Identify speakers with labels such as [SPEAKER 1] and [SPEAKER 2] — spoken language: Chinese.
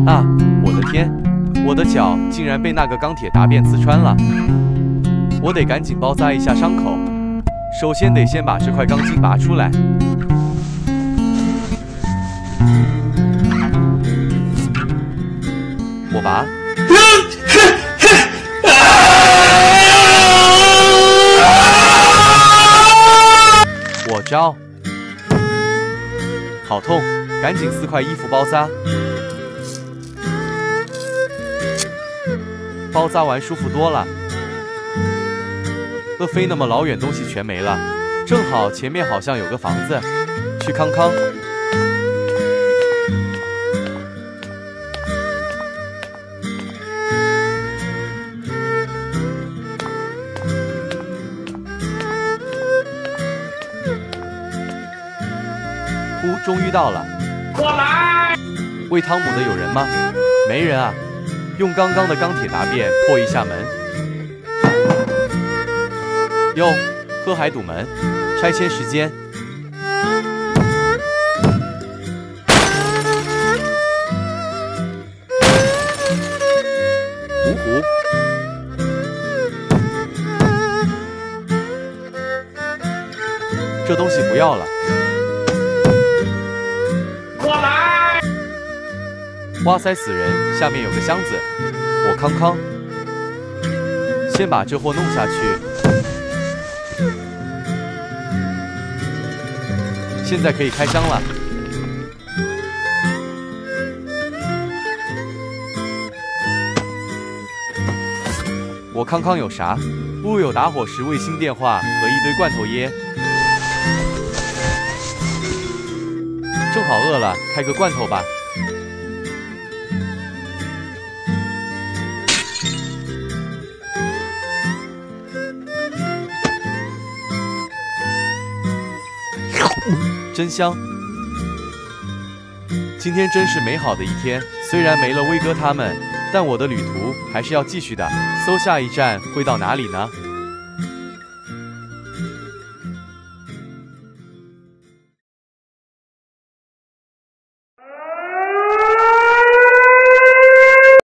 [SPEAKER 1] 啊！我的天，我的脚竟然被那个钢铁答辩刺穿了，我得赶紧包扎一下伤口。首先得先把这块钢筋拔出来。我拔。我招。好痛，赶紧4块衣服包扎。包扎完舒服多了。飞那么老远，东西全没了。正好前面好像有个房子，去康康。终于到了。
[SPEAKER 2] 过来！
[SPEAKER 1] 喂汤姆的有人吗？没人啊。用刚刚的钢铁答辩破一下门。哟，喝海堵门，拆迁时间。芜湖。这东西不要了。
[SPEAKER 2] 过来！
[SPEAKER 1] 哇塞，死人！下面有个箱子，我康康。先把这货弄下去。现在可以开箱了。我康康有啥？有打火石、卫星电话和一堆罐头椰。正好饿了，开个罐头吧。真香！今天真是美好的一天。虽然没了威哥他们，但我的旅途还是要继续的。搜下一站会到哪里呢？